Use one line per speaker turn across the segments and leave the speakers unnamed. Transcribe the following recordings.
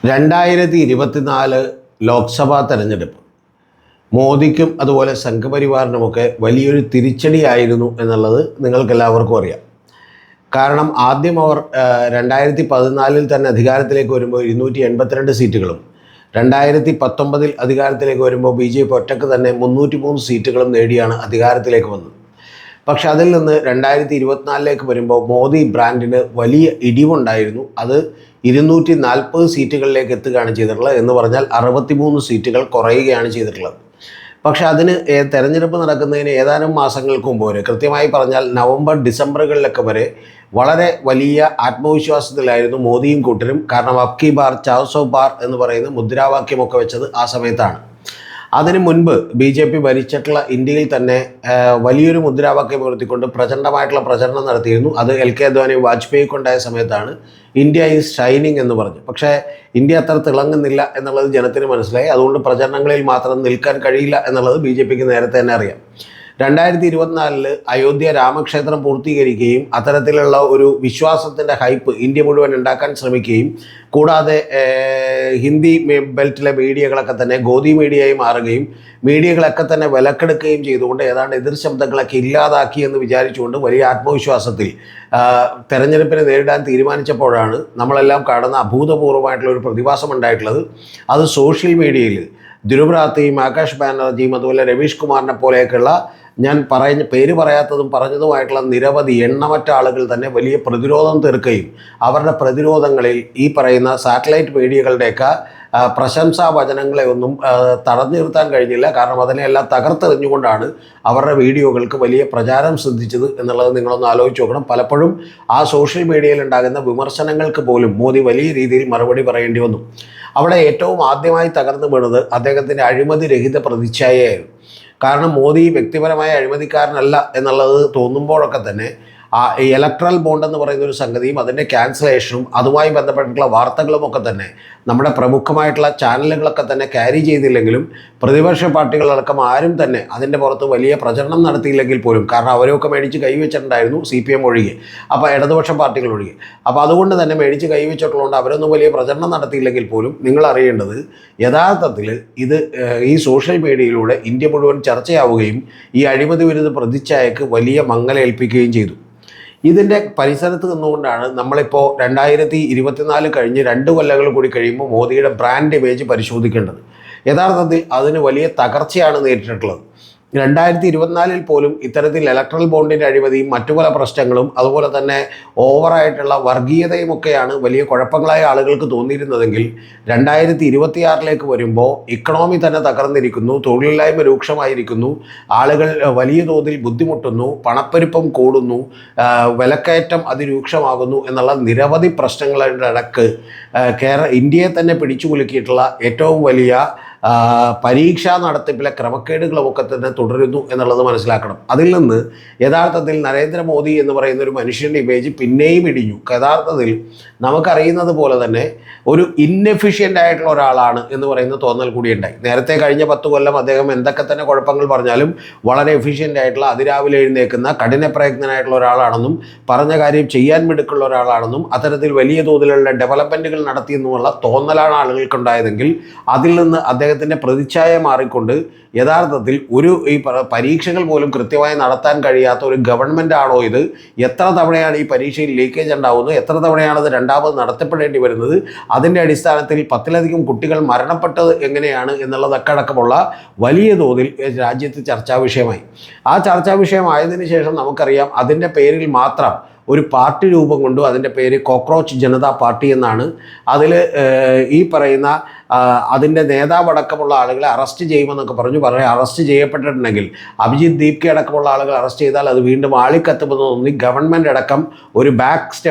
2024 ലോക്സഭാ തെരഞ്ഞെടുപ്പ് മോദിക്കും അതുപോലെ സംഘപരിവാറിനുമൊക്കെ വലിയൊരു തിരിച്ചടിയായിരുന്നു എന്നുള്ളത് നിങ്ങൾക്കെല്ലാവർക്കും അറിയാം. കാരണം ആദ്യം അവർ 2014 തന്നെ അധികാരത്തിലേക്ക് വരുമ്പോൾ 282 സീറ്റുകളും 2019 അധികാരത്തിലേക്ക് വരുമ്പോൾ BJP ഒറ്റക്ക് തന്നെ 303 സീറ്റുകളും നേടിയാണ് അധികാരത്തിലേക്ക് വന്നത്. പക്ഷെ അതിൽ നിന്ന് 2024 വരുമ്പോൾ മോദി ബ്രാൻഡിന് വലിയ ഇടിവുണ്ടായിരുന്നു. അത് 240 സീറ്റുകളിലേക്ക് എത്തുകയാണ് ചെയ്തിട്ടുള്ളത്. എന്ന് പറഞ്ഞാൽ 63 സീറ്റുകൾ കുറയുകയാണ് ചെയ്തിട്ടുള്ളത്. പക്ഷെ അതിന് തെരഞ്ഞെടുപ്പ് നടക്കുന്നതിന് ഏതാനും മാസങ്ങൾക്ക് മുമ്പ് വരെ, കൃത്യമായി പറഞ്ഞാൽ നവംബർ ഡിസംബറുകളിലൊക്കെ വരെ വളരെ വലിയ ആത്മവിശ്വാസത്തിലായിരുന്നു മോദിയും കൂട്ടരും. കാരണം അബ് കി ബാർ 400 പാർ എന്ന് പറയുന്ന മുദ്രാവാക്യമൊക്കെ വെച്ചത് ആ സമയത്താണ്. അതിനു മുൻപ് BJP ഭരിച്ചിട്ടുള്ള ഇന്ത്യയിൽ തന്നെ വലിയൊരു മുദ്രാവാക്യം ഉയർത്തിക്കൊണ്ട് പ്രചണ്ഡമായിട്ടുള്ള പ്രചരണം നടത്തിയിരുന്നു. അത് LK അദ്വാനി വാജ്പേയി കൊണ്ടായ സമയത്താണ് ഇന്ത്യ ഈസ് ഷൈനിങ് എന്ന് പറഞ്ഞു. പക്ഷേ ഇന്ത്യ അത്ര തിളങ്ങുന്നില്ല എന്നുള്ളത് ജനത്തിന് മനസ്സിലായി. അതുകൊണ്ട് പ്രചരണങ്ങളിൽ മാത്രം നിൽക്കാൻ കഴിയില്ല എന്നുള്ളത് BJPക്ക് നേരത്തെ തന്നെ അറിയാം. 2024 അയോധ്യ രാമക്ഷേത്രം പൂർത്തീകരിക്കുകയും അത്തരത്തിലുള്ള ഒരു വിശ്വാസത്തിൻ്റെ ഹൈപ്പ് ഇന്ത്യ മുഴുവൻ ഉണ്ടാക്കാൻ ശ്രമിക്കുകയും കൂടാതെ ഹിന്ദി ബെൽറ്റിലെ മീഡിയകളൊക്കെ തന്നെ ഗോദി മീഡിയയായി മാറുകയും മീഡിയകളൊക്കെ തന്നെ വിലക്കെടുക്കുകയും ചെയ്തുകൊണ്ട് ഏതാണ്ട് എതിർ ശബ്ദങ്ങളൊക്കെ ഇല്ലാതാക്കി എന്ന് വിചാരിച്ചുകൊണ്ട് വലിയ ആത്മവിശ്വാസത്തിൽ തെരഞ്ഞെടുപ്പിനെ നേരിടാൻ തീരുമാനിച്ചപ്പോഴാണ് നമ്മളെല്ലാം കാണുന്ന അഭൂതപൂർവമായിട്ടുള്ള ഒരു പ്രതിഭാസം ഉണ്ടായിട്ടുള്ളത്. അത് സോഷ്യൽ മീഡിയയിൽ ധ്രുവ് റാത്തയും ആകാശ് ബാനർജിയും അതുപോലെ രവീഷ് കുമാറിനെ പോലെയൊക്കെയുള്ള ഞാൻ പേര് പറയാത്തതും പറഞ്ഞതുമായിട്ടുള്ള നിരവധി എണ്ണമറ്റ ആളുകൾ തന്നെ വലിയ പ്രതിരോധം തീർക്കുകയും അവരുടെ പ്രതിരോധങ്ങളിൽ ഈ പറയുന്ന സാറ്റലൈറ്റ് മീഡിയകളുടെയൊക്കെ പ്രശംസാ വചനങ്ങളെ ഒന്നും തടഞ്ഞു നിർത്താൻ കഴിഞ്ഞില്ല. കാരണം അതിനെല്ലാം തകർത്തെറിഞ്ഞുകൊണ്ടാണ് അവരുടെ വീഡിയോകൾക്ക് വലിയ പ്രചാരം സിദ്ധിച്ചത് എന്നുള്ളത് നിങ്ങളൊന്ന് ആലോചിച്ച് നോക്കണം. പലപ്പോഴും ആ സോഷ്യൽ മീഡിയയിൽ ഉണ്ടാകുന്ന വിമർശനങ്ങൾക്ക് പോലും മോദി വലിയ രീതിയിൽ മറുപടി പറയേണ്ടി വന്നു. അവിടെ ഏറ്റവും ആദ്യമായി തകർന്നു വീണത് അദ്ദേഹത്തിൻ്റെ അഴിമതി രഹിത പ്രതിച്ഛായയായിരുന്നു. കാരണം മോദി വ്യക്തിപരമായ അഴിമതിക്കാരനല്ല എന്നുള്ളത് തോന്നുമ്പോഴൊക്കെ തന്നെ ആ ഇലക്ട്രൽ ബോണ്ട് എന്ന് പറയുന്ന ഒരു സംഗതിയും അതിൻ്റെ ക്യാൻസലേഷനും അതുമായി ബന്ധപ്പെട്ടിട്ടുള്ള വാർത്തകളുമൊക്കെ തന്നെ നമ്മുടെ പ്രമുഖമായിട്ടുള്ള ചാനലുകളൊക്കെ തന്നെ ക്യാരി ചെയ്തില്ലെങ്കിലും പ്രതിപക്ഷ പാർട്ടികളടക്കം ആരും തന്നെ അതിൻ്റെ പുറത്ത് വലിയ പ്രചരണം നടത്തിയില്ലെങ്കിൽ പോലും, കാരണം അവരൊക്കെ മേടിച്ച് കൈവച്ചിട്ടുണ്ടായിരുന്നു CPM ഒഴികെ, അപ്പോൾ ഇടതുപക്ഷ പാർട്ടികൾ ഒഴികെ. അപ്പോൾ അതുകൊണ്ട് തന്നെ മേടിച്ച് കൈവച്ചിട്ടുള്ളതുകൊണ്ട് അവരൊന്നും വലിയ പ്രചരണം നടത്തിയില്ലെങ്കിൽ പോലും നിങ്ങൾ അറിയേണ്ടത് യഥാർത്ഥത്തിൽ ഇത് ഈ സോഷ്യൽ മീഡിയയിലൂടെ ഇന്ത്യ മുഴുവൻ ചർച്ചയാവുകയും ഈ അഴിമതി വിരുദ്ധ പ്രതിച്ഛായക്ക് വലിയ മങ്ങലേൽപ്പിക്കുകയും ചെയ്തു. ഇതിൻ്റെ പരിസരത്ത് നിന്നുകൊണ്ടാണ് നമ്മളിപ്പോൾ 2024 കഴിഞ്ഞ് 2 കൊല്ലങ്ങൾ കൂടി കഴിയുമ്പോൾ മോദിയുടെ ബ്രാൻഡ് ഇമേജ് പരിശോധിക്കേണ്ടത്. യഥാർത്ഥത്തിൽ അതിന് വലിയ തകർച്ചയാണ് നേരിട്ടിട്ടുള്ളത്. 2024 പോലും ഇത്തരത്തിൽ ഇലക്ട്രൽ ബോണ്ടിൻ്റെ അഴിമതിയും മറ്റു പല പ്രശ്നങ്ങളും അതുപോലെ തന്നെ ഓവറായിട്ടുള്ള വർഗീയതയുമൊക്കെയാണ് വലിയ കുഴപ്പങ്ങളായ ആളുകൾക്ക് തോന്നിയിരുന്നതെങ്കിൽ 2026 വരുമ്പോൾ ഇക്കണോമി തന്നെ തകർന്നിരിക്കുന്നു, തൊഴിലില്ലായ്മ രൂക്ഷമായിരിക്കുന്നു, ആളുകൾ വലിയ തോതിൽ ബുദ്ധിമുട്ടുന്നു, പണപ്പെരുപ്പം കൂടുന്നു, വിലക്കയറ്റം അതിരൂക്ഷമാകുന്നു എന്നുള്ള നിരവധി പ്രശ്നങ്ങളുടെ ഇടക്ക് ഇന്ത്യയെ തന്നെ പിടിച്ചു കുലുക്കിയിട്ടുള്ള ഏറ്റവും വലിയ പരീക്ഷാ നടത്തിപ്പിലെ ക്രമക്കേടുകളുമൊക്കെ തന്നെ തുടരുന്നു എന്നുള്ളത് മനസ്സിലാക്കണം. അതിൽ നിന്ന് യഥാർത്ഥത്തിൽ നരേന്ദ്രമോദി എന്ന് പറയുന്ന ഒരു മനുഷ്യൻ്റെ ഇമേജ് പിന്നെയും ഇടിഞ്ഞു. യഥാർത്ഥത്തിൽ നമുക്കറിയുന്നത് പോലെ തന്നെ ഒരു ഇന്നെഫിഷ്യൻ്റ് ആയിട്ടുള്ള ഒരാളാണ് എന്ന് പറയുന്ന തോന്നൽ കൂടി ഉണ്ടായി. നേരത്തെ കഴിഞ്ഞ 10 കൊല്ലം അദ്ദേഹം എന്തൊക്കെ തന്നെ കുഴപ്പങ്ങൾ പറഞ്ഞാലും വളരെ എഫിഷ്യൻ്റ് ആയിട്ടുള്ള അതിരാവിലെ എഴുന്നേൽക്കുന്ന കഠിന പ്രയത്നനായിട്ടുള്ള ഒരാളാണെന്നും പറഞ്ഞ കാര്യം ചെയ്യാൻ മിടുക്കുള്ള ഒരാളാണെന്നും അത്തരത്തിൽ വലിയ തോതിലുള്ള ഡെവലപ്മെൻറ്റുകൾ നടത്തിയെന്നുമുള്ള തോന്നലാണ് ആളുകൾക്കുണ്ടായതെങ്കിൽ അതിൽ നിന്ന് അദ്ദേഹത്തിൻ്റെ പ്രതിച്ഛായ മാറിക്കൊണ്ട് യഥാർത്ഥത്തിൽ ഈ പരീക്ഷകൾ പോലും കൃത്യമായി നടത്താൻ കഴിയാത്ത ഒരു ഗവൺമെൻറ് ആണോ ഇത്? എത്ര തവണയാണ് ഈ പരീക്ഷയിൽ ലീക്കേജ് ഉണ്ടാകുന്നത്? എത്ര തവണയാണ് അത് രണ്ടാമത് നടത്തപ്പെടേണ്ടി വരുന്നത്? അതിൻ്റെ അടിസ്ഥാനത്തിൽ 10ലധികം കുട്ടികൾ മരണപ്പെട്ടത് എങ്ങനെയാണ് എന്നുള്ളതൊക്കെ അടക്കമുള്ള വലിയ തോതിൽ രാജ്യത്ത് ചർച്ചാ വിഷയമായി. ആ ചർച്ചാ വിഷയമായതിനു ശേഷം നമുക്കറിയാം അതിൻ്റെ പേരിൽ മാത്രം ഒരു പാർട്ടി രൂപം കൊണ്ടു. അതിൻ്റെ പേര് കോക്രോച്ച് ജനതാ പാർട്ടി എന്നാണ്. അതിൽ ഈ പറയുന്ന അതിൻ്റെ നേതാവടക്കമുള്ള ആളുകളെ അറസ്റ്റ് ചെയ്യുമെന്നൊക്കെ പറഞ്ഞു അറസ്റ്റ് ചെയ്യപ്പെട്ടിട്ടുണ്ടെങ്കിൽ അഭിജിത്ത് ദീപ്കെ അടക്കമുള്ള ആളുകൾ അറസ്റ്റ് ചെയ്താൽ അത് വീണ്ടും ആളിക്കത്തുമെന്ന് തോന്നി ഗവൺമെൻറ് അടക്കം ഒരു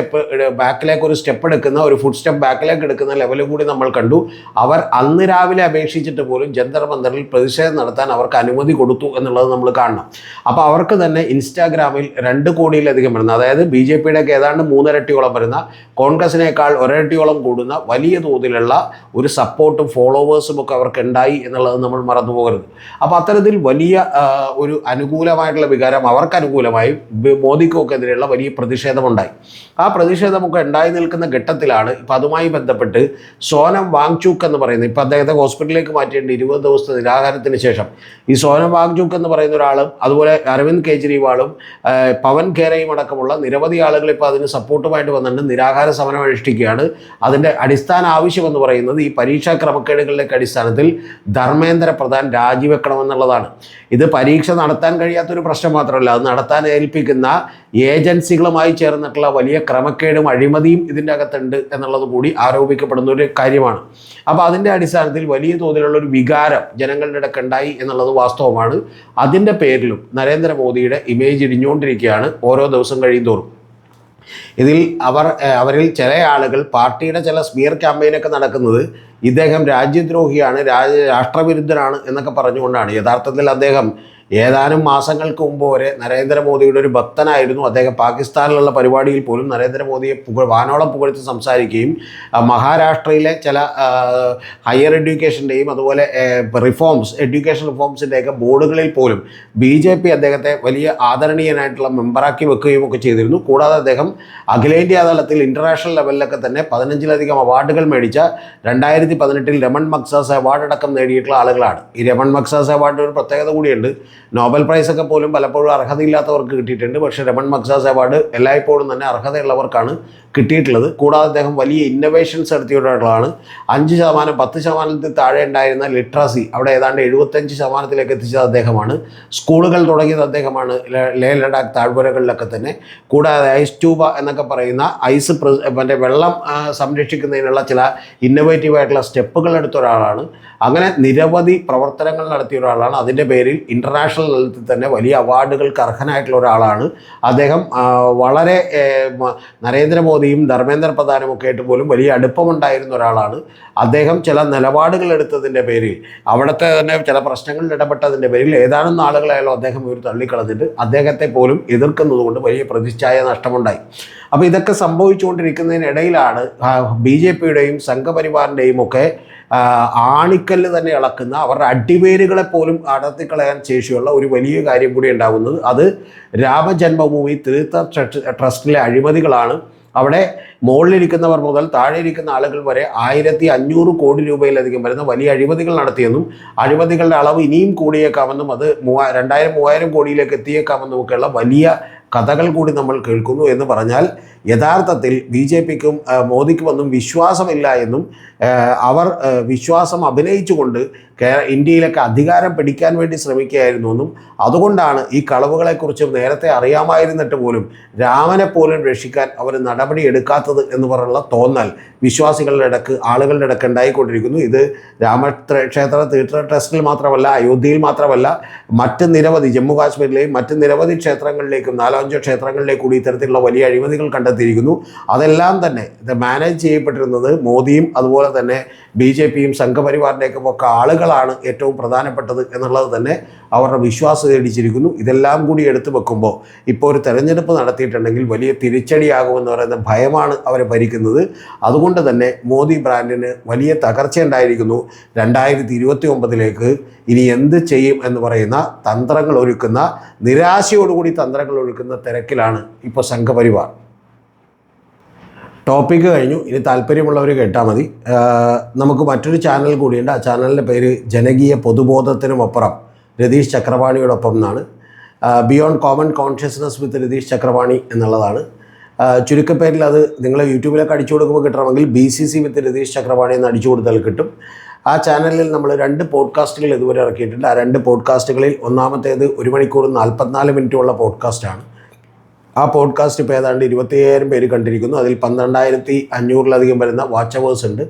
ബാക്കിലേക്ക് ഒരു സ്റ്റെപ്പ് എടുക്കുന്ന ഒരു ഫുഡ് സ്റ്റെപ്പ് ബാക്കിലേക്ക് എടുക്കുന്ന ലെവൽ കൂടി നമ്മൾ കണ്ടു. അവർ അന്ന് രാവിലെ അപേക്ഷിച്ചിട്ട് പോലും ജന്തർ മന്ദറിൽ പ്രതിഷേധം നടത്താൻ അവർക്ക് അനുമതി കൊടുത്തു എന്നുള്ളത് നമ്മൾ കാണണം. അപ്പോൾ അവർക്ക് തന്നെ ഇൻസ്റ്റാഗ്രാമിൽ 2 കോടിയിലധികം വരുന്ന, അതായത് BJPയുടെ ഏതാണ്ട് 3 ഇരട്ടിയോളം വരുന്ന, കോൺഗ്രസിനേക്കാൾ 1 ഇരട്ടിയോളം കൂടുന്ന വലിയ തോതിലുള്ള ഒരു സപ്പോർട്ട് സപ്പോർട്ടും ഫോളോവേഴ്സും ഒക്കെ അവർക്ക് ഉണ്ടായി എന്നുള്ളത് നമ്മൾ മറന്നു പോകരുത്. അപ്പോൾ അത്തരത്തിൽ വലിയ ഒരു അനുകൂലമായിട്ടുള്ള വികാരം അവർക്ക് അനുകൂലമായി മോദിക്കൊക്കെതിരെയുള്ള വലിയ പ്രതിഷേധമുണ്ടായി. ആ പ്രതിഷേധമൊക്കെ ഉണ്ടായി നിൽക്കുന്ന ഘട്ടത്തിലാണ് ഇപ്പം അതുമായി ബന്ധപ്പെട്ട് സോനം വാങ്ചുക് എന്ന് പറയുന്നത്, ഇപ്പം അദ്ദേഹത്തെ ഹോസ്പിറ്റലിലേക്ക് മാറ്റിയിട്ടുണ്ട് 20 ദിവസത്തെ നിരാഹാരത്തിന് ശേഷം. ഈ സോനം വാങ്ചുക് എന്ന് പറയുന്ന ഒരാളും അതുപോലെ അരവിന്ദ് കെജ്രിവാളും പവൻ ഖേരയും അടക്കമുള്ള നിരവധി ആളുകൾ ഇപ്പോൾ അതിന് സപ്പോർട്ടുമായിട്ട് വന്നിട്ട് നിരാഹാര സമരം അനുഷ്ഠിക്കുകയാണ്. അതിൻ്റെ അടിസ്ഥാന ആവശ്യമെന്ന് പറയുന്നത് ഈ പരീക്ഷാ ക്രമക്കേടുകളുടെ അടിസ്ഥാനത്തിൽ ധർമ്മേന്ദ്ര പ്രധാൻ രാജിവെക്കണമെന്നുള്ളതാണ്. ഇത് പരീക്ഷ നടത്താൻ കഴിയാത്തൊരു പ്രശ്നം മാത്രമല്ല, അത് നടത്താൻ ഏൽപ്പിക്കുന്ന ഏജൻസികളുമായി ചേർന്നിട്ടുള്ള വലിയ ക്രമക്കേടും അഴിമതിയും ഇതിൻ്റെ അകത്തുണ്ട് എന്നുള്ളത് കൂടി ആരോപിക്കപ്പെടുന്ന ഒരു കാര്യമാണ്. അപ്പോൾ അതിൻ്റെ അടിസ്ഥാനത്തിൽ വലിയ തോതിലുള്ളൊരു വികാരം ജനങ്ങളുടെ ഇടയ്ക്കുണ്ടായി എന്നുള്ളത് വാസ്തവമാണ്. അതിൻ്റെ പേരിലും നരേന്ദ്രമോദിയുടെ ഇമേജ് ഇടിഞ്ഞുകൊണ്ടിരിക്കുകയാണ് ഓരോ ദിവസം കഴിയുന്തോറും. ഇതിൽ അവരിൽ ചില ആളുകൾ പാർട്ടിയുടെ ചില സ്മിയർ ക്യാമ്പയിനൊക്കെ നടക്കുന്നത് ഇദ്ദേഹം രാജ്യദ്രോഹിയാണ്, രാഷ്ട്രവിരുദ്ധനാണ് എന്നൊക്കെ പറഞ്ഞുകൊണ്ടാണ്. യഥാർത്ഥത്തിൽ അദ്ദേഹം ഏതാനും മാസങ്ങൾക്ക് മുമ്പ് വരെ നരേന്ദ്രമോദിയുടെ ഒരു ഭക്തനായിരുന്നു. അദ്ദേഹം പാകിസ്ഥാനിലുള്ള പരിപാടിയിൽ പോലും നരേന്ദ്രമോദിയെ വാനോളം പുകഴ്ത്തി സംസാരിക്കുകയും മഹാരാഷ്ട്രയിലെ ചില ഹയർ എഡ്യൂക്കേഷൻ്റെയും അതുപോലെ എഡ്യൂക്കേഷൻ റിഫോംസിൻ്റെയൊക്കെ ബോർഡുകളിൽ പോലും BJP അദ്ദേഹത്തെ വലിയ ആദരണീയനായിട്ടുള്ള മെമ്പറാക്കി വെക്കുകയും ഒക്കെ ചെയ്തിരുന്നു. കൂടാതെ അദ്ദേഹം അഖിലേന്ത്യാ തലത്തിൽ ഇൻ്റർനാഷണൽ ലെവലിലൊക്കെ തന്നെ 15ലധികം അവാർഡുകൾ മേടിച്ച 2018 രമൺ മഗ്സാസ് അവാർഡ് അടക്കം നേടിയിട്ടുള്ള ആളുകളാണ്. ഈ രമൺ മഗ്സാസ് അവാർഡിന് ഒരു പ്രത്യേകത കൂടിയുണ്ട്. നോബൽ പ്രൈസൊക്കെ പോലും പലപ്പോഴും അർഹതയില്ലാത്തവർക്ക് കിട്ടിയിട്ടുണ്ട്. പക്ഷേ രമൺ മഗ്സാസ് അവാർഡ് എല്ലായ്പ്പോഴും തന്നെ അർഹതയുള്ളവർക്കാണ് കിട്ടിയിട്ടുള്ളത്. കൂടാതെ അദ്ദേഹം വലിയ ഇന്നോവേഷൻസ് നടത്തിയിട്ടുള്ളതാണ്. 5%, 10%-ത്തിൽ താഴെ ഉണ്ടായിരുന്ന ലിറ്ററസി അവിടെ ഏതാണ്ട് 75%-ലേക്ക് എത്തിച്ചത് അദ്ദേഹമാണ്. സ്കൂളുകൾ തുടങ്ങിയത് അദ്ദേഹമാണ് ലേ ലഡാക്ക് താഴ്വരകളിലൊക്കെ തന്നെ. കൂടാതെ ഐസ് ട്യൂബ എന്നൊക്കെ പറയുന്ന മറ്റേ വെള്ളം സംരക്ഷിക്കുന്നതിനുള്ള ചില ഇന്നോവേറ്റീവായിട്ടുള്ള സ്റ്റെപ്പുകൾ എടുത്ത ഒരാളാണ്. അങ്ങനെ നിരവധി പ്രവർത്തനങ്ങൾ നടത്തിയ ഒരാളാണ്. അതിൻ്റെ പേരിൽ ഇൻ്റർനാഷണൽ തലത്തിൽ തന്നെ വലിയ അവാർഡുകൾക്ക് അർഹനായിട്ടുള്ള ഒരാളാണ് അദ്ദേഹം. വളരെ നരേന്ദ്രമോദിയും ധർമ്മേന്ദ്ര പ്രധാനും ഒക്കെ ആയിട്ട് പോലും വലിയ അടുപ്പമുണ്ടായിരുന്ന ഒരാളാണ് അദ്ദേഹം. ചില നിലപാടുകൾ എടുത്തതിൻ്റെ പേരിൽ, അവിടുത്തെ തന്നെ ചില പ്രശ്നങ്ങളിൽ ഇടപെട്ടതിൻ്റെ പേരിൽ ഏതാനും നാളുകളായാലും അദ്ദേഹം ഇവർ തള്ളിക്കളഞ്ഞിട്ട് അദ്ദേഹത്തെ പോലും എതിർക്കുന്നത് കൊണ്ട് വലിയ പ്രതിച്ഛായ നഷ്ടമുണ്ടായി. അപ്പോൾ ഇതൊക്കെ സംഭവിച്ചുകൊണ്ടിരിക്കുന്നതിനിടയിലാണ് BJPയുടെയും സംഘപരിവാറിൻ്റെയും ഒക്കെ ആണിക്കല്ല് തന്നെ ഇളക്കുന്ന അവരുടെ അടിവേരുകളെ പോലും അടർത്തിക്കളയാൻ ശേഷിയുള്ള ഒരു വലിയ കാര്യം കൂടി ഉണ്ടാകുന്നത്. അത് രാമജന്മഭൂമി തീർത്ഥ ട്രസ്റ്റിലെ അഴിമതികളാണ്. അവിടെ മുകളിലിരിക്കുന്നവർ മുതൽ താഴെ ഇരിക്കുന്ന ആളുകൾ വരെ 1500 കോടി രൂപയിലധികം വരുന്ന വലിയ അഴിമതികൾ നടത്തിയെന്നും അഴിമതികളുടെ അളവ് ഇനിയും കൂടിയേക്കാമെന്നും അത് 2000-3000 കോടിയിലേക്ക് എത്തിയേക്കാമെന്നും ഒക്കെയുള്ള വലിയ കഥകൾ കൂടി നമ്മൾ കേൾക്കുന്നു. എന്ന് പറഞ്ഞാൽ യഥാർത്ഥത്തിൽ BJPക്കും മോദിക്കുമൊന്നും വിശ്വാസമില്ല എന്നും അവർ വിശ്വാസം അഭിനയിച്ചുകൊണ്ട് ഇന്ത്യയിലൊക്കെ അധികാരം പിടിക്കാൻ വേണ്ടി ശ്രമിക്കുകയായിരുന്നു എന്നും അതുകൊണ്ടാണ് ഈ കളവുകളെക്കുറിച്ച് നേരത്തെ അറിയാമായിരുന്നിട്ട് പോലും രാമനെ പോലും രക്ഷിക്കാൻ അവർ നടപടി എടുക്കാത്തത് എന്ന് പറഞ്ഞുള്ള തോന്നൽ വിശ്വാസികളുടെ ഇടക്ക്, ആളുകളുടെ ഇടക്ക് ഉണ്ടായിക്കൊണ്ടിരിക്കുന്നു. ഇത് രാമക്ഷേത്ര തീർത്ഥ ട്രസ്റ്റിൽ മാത്രമല്ല, അയോധ്യയിൽ മാത്രമല്ല, മറ്റ് നിരവധി ജമ്മു കാശ്മീരിലെയും മറ്റ് നിരവധി ക്ഷേത്രങ്ങളിലേക്കും 4-5 ക്ഷേത്രങ്ങളിലേക്ക് കൂടി ഇത്തരത്തിലുള്ള വലിയ അഴിമതികൾ കണ്ടെത്തിയിരിക്കുന്നു. അതെല്ലാം തന്നെ ഇത് മാനേജ് ചെയ്യപ്പെട്ടിരുന്നത് മോദിയും അതുപോലെ തന്നെ BJPയും സംഘപരിവാറിൻ്റെയൊക്കെ ഒക്കെ ആളുകളാണ് ഏറ്റവും പ്രധാനപ്പെട്ടത് എന്നുള്ളത് തന്നെ അവരുടെ വിശ്വാസം ഇടിച്ചിരിക്കുന്നു. ഇതെല്ലാം കൂടി എടുത്തു വെക്കുമ്പോൾ ഇപ്പോൾ ഒരു തെരഞ്ഞെടുപ്പ് നടത്തിയിട്ടുണ്ടെങ്കിൽ വലിയ തിരിച്ചടിയാകുമെന്ന് പറയുന്ന ഭയമാണ് അവരെ ഭരിക്കുന്നത്. അതുകൊണ്ട് തന്നെ മോദി ബ്രാൻഡിന് വലിയ തകർച്ചയുണ്ടായിരിക്കുന്നു. 2029 ഇനി എന്ത് ചെയ്യും എന്ന് പറയുന്ന തന്ത്രങ്ങൾ ഒരുക്കുന്ന, നിരാശയോടുകൂടി തന്ത്രങ്ങൾ ഒരുക്കുന്ന തിരക്കിലാണ് ഇപ്പോൾ സംഘപരിവാർ. ടോപ്പിക്ക് കഴിഞ്ഞു. ഇനി താല്പര്യമുള്ളവർ കേട്ടാൽ മതി. നമുക്ക് മറ്റൊരു ചാനൽ കൂടിയുണ്ട്. ആ ചാനലിൻ്റെ പേര് ജനകീയ പൊതുബോധത്തിനുമപ്പുറം രതീഷ് ചക്രപാണിയോടൊപ്പം എന്നാണ്. ബിയോണ്ട് കോമൺ കോൺഷ്യസ്നസ് വിത്ത് രതീഷ് ചക്രപാണി എന്നുള്ളതാണ് ചുരുക്കപ്പേരിൽ. അത് നിങ്ങൾ യൂട്യൂബിലൊക്കെ അടിച്ചു കൊടുക്കുമ്പോൾ കിട്ടണമെങ്കിൽ BCC വിത്ത് രതീഷ് ചക്രപാണി എന്ന് അടിച്ചു കൊടുത്താൽ കിട്ടും. ആ ചാനലിൽ നമ്മൾ 2 പോഡ്കാസ്റ്റുകൾ ഇതുവരെ ഇറക്കിയിട്ടുണ്ട്. ആ 2 പോഡ്കാസ്റ്റുകളിൽ ഒന്നാമത്തേത് 1 മണിക്കൂർ 44 മിനിറ്റുള്ള പോഡ്കാസ്റ്റാണ്. ആ പോഡ്കാസ്റ്റ് ഇപ്പോൾ ഏതാണ്ട് 25,000 പേര് കണ്ടിരിക്കുന്നു. അതിൽ 12,500-ലധികം വരുന്ന വാച്ച് അവേഴ്സ് ഉണ്ട്.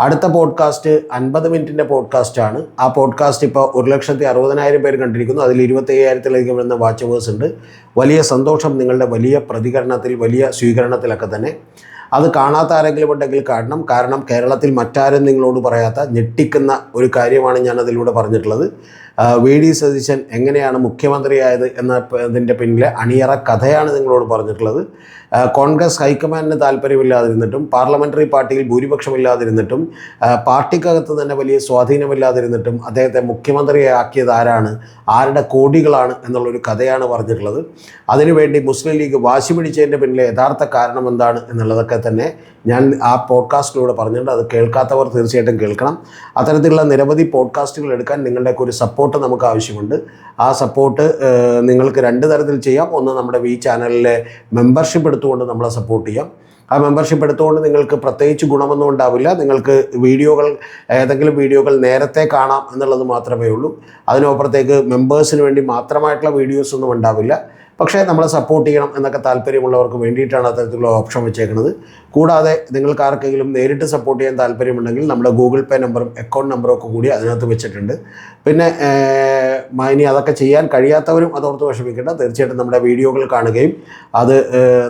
അടുത്ത പോഡ്കാസ്റ്റ് 50 മിനിറ്റിൻ്റെ പോഡ്കാസ്റ്റാണ്. ആ പോഡ്കാസ്റ്റ് ഇപ്പോൾ 1,60,000 പേര് കണ്ടിരിക്കുന്നു. അതിൽ 25,000-ലധികം വരുന്ന വാച്ച് അവേഴ്സ് ഉണ്ട്. വലിയ സന്തോഷം നിങ്ങളുടെ വലിയ പ്രതികരണത്തിൽ, വലിയ സ്വീകരണത്തിലൊക്കെ തന്നെ. അത് കാണാത്ത ആരെങ്കിലും ഉണ്ടെങ്കിൽ കാണണം. കാരണം കേരളത്തിൽ മറ്റാരും നിങ്ങളോട് പറയാത്ത ഞെട്ടിക്കുന്ന ഒരു കാര്യമാണ് ഞാൻ അതിലൂടെ പറഞ്ഞിട്ടുള്ളത്. വി.ഡി. സതീശൻ എങ്ങനെയാണ് മുഖ്യമന്ത്രിയായത് എന്നതിൻ്റെ പിന്നിലെ അണിയറ കഥയാണ് നിങ്ങളോട് പറഞ്ഞിട്ടുള്ളത്. കോൺഗ്രസ് ഹൈക്കമാൻഡിന് താല്പര്യമില്ലാതിരുന്നിട്ടും പാർലമെൻ്ററി പാർട്ടിയിൽ ഭൂരിപക്ഷമില്ലാതിരുന്നിട്ടും പാർട്ടിക്കകത്ത് തന്നെ വലിയ സ്വാധീനമില്ലാതിരുന്നിട്ടും അദ്ദേഹത്തെ മുഖ്യമന്ത്രിയാക്കിയത് ആരാണ്, ആരുടെ കോടികളാണ് എന്നുള്ളൊരു കഥയാണ് പറഞ്ഞിട്ടുള്ളത്. അതിനുവേണ്ടി മുസ്ലിം ലീഗ് വാശി പിടിച്ചതിൻ്റെ പിന്നിലെ യഥാർത്ഥ കാരണം എന്താണ് എന്നുള്ളതൊക്കെ തന്നെ ഞാൻ ആ പോഡ്കാസ്റ്റിലൂടെ പറഞ്ഞിട്ടുണ്ട്. അത് കേൾക്കാത്തവർ തീർച്ചയായിട്ടും കേൾക്കണം. അത്തരത്തിലുള്ള നിരവധി പോഡ്കാസ്റ്റുകൾ എടുക്കാൻ നിങ്ങളുടെയൊക്കെ ഒരു സപ്പോർട്ട് നമുക്ക് ആവശ്യമുണ്ട്. ആ സപ്പോർട്ട് നിങ്ങൾക്ക് 2 തരത്തിൽ ചെയ്യാം. ഒന്ന്, നമ്മുടെ ഈ ചാനലിലെ മെമ്പർഷിപ്പ് എടുത്തുകൊണ്ട് നമ്മളെ സപ്പോർട്ട് ചെയ്യാം. ആ മെമ്പർഷിപ്പ് എടുത്തുകൊണ്ട് നിങ്ങൾക്ക് പ്രത്യേകിച്ച് ഗുണമൊന്നും ഉണ്ടാവില്ല. നിങ്ങൾക്ക് ഏതെങ്കിലും വീഡിയോകൾ നേരത്തെ കാണാം എന്നുള്ളത് മാത്രമേ ഉള്ളൂ. അതിനപ്പുറത്തേക്ക് മെമ്പേഴ്സിന് വേണ്ടി മാത്രമായിട്ടുള്ള വീഡിയോസൊന്നും ഉണ്ടാവില്ല. പക്ഷേ നമ്മളെ സപ്പോർട്ട് ചെയ്യണം എന്നൊക്കെ താല്പര്യമുള്ളവർക്ക് വേണ്ടിയിട്ടാണ് അത്തരത്തിലുള്ള ഓപ്ഷൻ വെച്ചേക്കുന്നത്. കൂടാതെ നിങ്ങൾക്ക് ആർക്കെങ്കിലും നേരിട്ട് സപ്പോർട്ട് ചെയ്യാൻ താല്പര്യമുണ്ടെങ്കിൽ നമ്മുടെ ഗൂഗിൾ പേ നമ്പറും അക്കൗണ്ട് നമ്പറും ഒക്കെ കൂടി അതിനകത്ത് വെച്ചിട്ടുണ്ട്. പിന്നെ ഇനി അതൊക്കെ ചെയ്യാൻ കഴിയാത്തവരും അതോർത്ത് വിഷമിക്കേണ്ട. തീർച്ചയായിട്ടും നമ്മുടെ വീഡിയോകൾ കാണുകയും അത്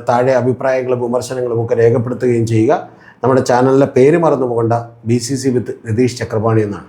താഴെ അഭിപ്രായങ്ങളും വിമർശനങ്ങളും ഒക്കെ രേഖപ്പെടുത്തുകയും ചെയ്യുക. നമ്മുടെ ചാനലിലെ പേര് മറന്നു പോകേണ്ട, BCC വിത്ത് നിതീഷ് ചക്രപാണി എന്നാണ്.